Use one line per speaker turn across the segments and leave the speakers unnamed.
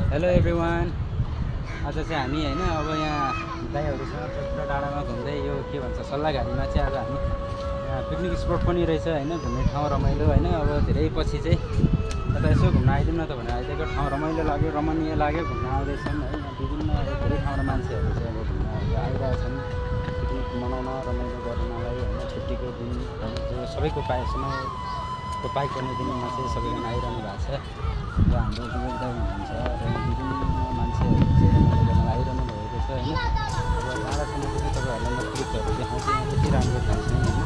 Hello everyone. आज चाहिँ हामी होइन अब यहाँ दाइहरूसँग त्यत्रो डाँडामा घुम्दै यो के भन्छ सल्लाहघारीमा चाहिँ आज हामी यहाँ पिकनिक स्पट पनि रहेछ होइन, घुम्ने ठाउँ रमाइलो होइन। अब धेरै पछि चाहिँ यता यसो घुम्न आइदिउँ न त भनेर आइदिएको ठाउँ रमाइलो लाग्यो, रमणीय लाग्यो, घुम्न आउँदैछन् है। यहाँ विभिन्न धेरै ठाउँबाट मान्छेहरू चाहिँ अब घुम्न आइरहेछन् पिकनिक मनाउन, रमाइलो गर्नलाई होइन। छुट्टीको दिन जो सबैको समयको पाइ पर्ने दिनमा चाहिँ सबैजना आइरहनु भएको छ र हाम्रो एकदम हुन्छ र विभिन्न मान्छेहरू चाहिँ रमाइलो गर्न आइरहनु भएको छ होइन। अब डाँडासम्मको चाहिँ तपाईँहरूलाई म क्लिपहरू देखाउँछु, यहाँ त्यति राम्रो ठाउँ छैन होइन।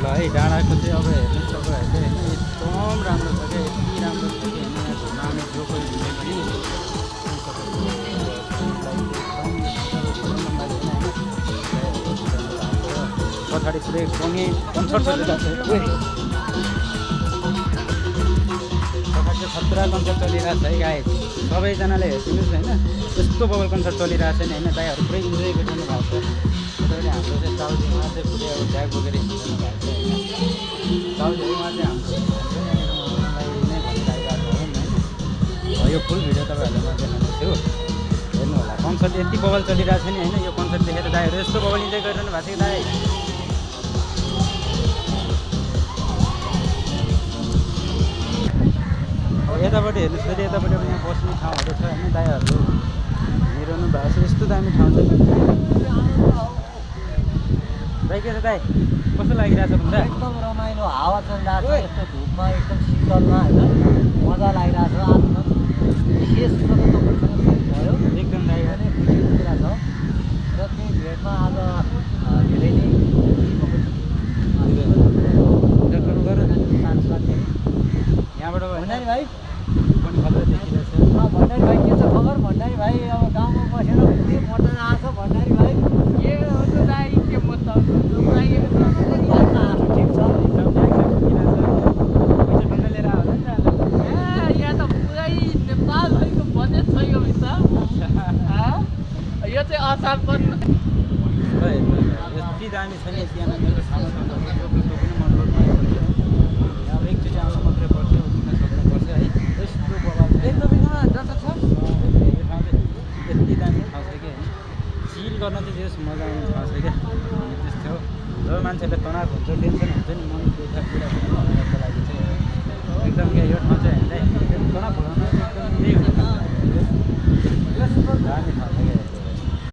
ल है, डाँडाको चाहिँ अब हेर्नुहोस् तपाईँहरूले होइन, एकदम राम्रो छ क्या, यति राम्रो छ कि होइन। यहाँ घुम्न आउने जो कोही घुम्ने पनि पछाडि पुरै सँगै कन्सर्ट चलिरहेको छ, खतरा कन्सर्ट चलिरहेको छ है गाइस। सबैजनाले हेरिदिनुहोस् होइन, यस्तो बबल कन्सर्ट चलिरहेको छ नि होइन। दाइहरू पुरै इन्जोय गरिरहनु भएको छ। तपाईँले हाम्रो चाहिँ साउजीमा चाहिँ पुरै अब ब्याग बोकेर हिँडिरहनु भएको छ होइन। साउजीमा चाहिँ हाम्रो नै भनिरहेको हो यो फुल भिडियो तपाईँहरूलाई म देखाउने छु, हेर्नु होला। कन्सर्ट यति बबल चलिरहेको छ नि होइन। यो कन्सर्ट देखेर दाइहरू यस्तो बबल इन्जोय गरिरहनु भएको छ कि दाइ। यतापट्टि हेर्नुहोस्, फेरि यतापट्टि अब यहाँ बस्ने ठाउँहरू छ होइन। दाइहरूले हेरिरहनु भएको छ, यस्तो दामी ठाउँ छ। दाइ के छ दाइ, कस्तो लागिरहेछ भन्दा?
एकदम रमाइलो हावा चलिरहेको छ, यस्तो धुपमा एकदम शीतलमा होइन, मजा लागिरहेको छ। आफ्नो विशेष कुरो त तपाईँसँग भयो,
एकदम दाइ
नै खुसीको कुरा छ र त्यही भेटमा आज धेरै नै
यहाँबाट
भण्डारी भाइ
पनि खतरा देखिरहेछ।
भण्डारी भाइ के छ खबर? भण्डारी भाइ अब गाउँमा बसेर के मोटन आएको छ भण्डारी भाइ?
के हो त दाइ, के म त
ठिक छ,
पैसा ठन्डा लिएर आयो होला नि त।
यहाँ त पुरै नेपालभरिको बजेट छ यो भित्र। यो चाहिँ असार पनि
यति दामी छ नि त्यहाँ मेरो सानो सानो पनि मनपर्छ। अब एकचोटि आउनु मात्रै पर्छ, उठ्न सक्नुपर्छ है। यस्तो बबाल छ।
तपाईँकोमा डाटा छ?
यो ठाउँ चाहिँ यति दामी ठाउँ छ कि होइन, चिल गर्न चाहिँ जस मजा आउने ठाउँ छ क्या। त्यस्तो हो, जब मान्छेले तनाव हुन्छ, टेन्सन हुन्छ नि, मन दुःख पीडा भन्नुको लागि चाहिँ एकदम क्या यो ठाउँ चाहिँ हामीलाई तनाव भुलाउन एकदम यही हुन्छ। दामी ठाउँ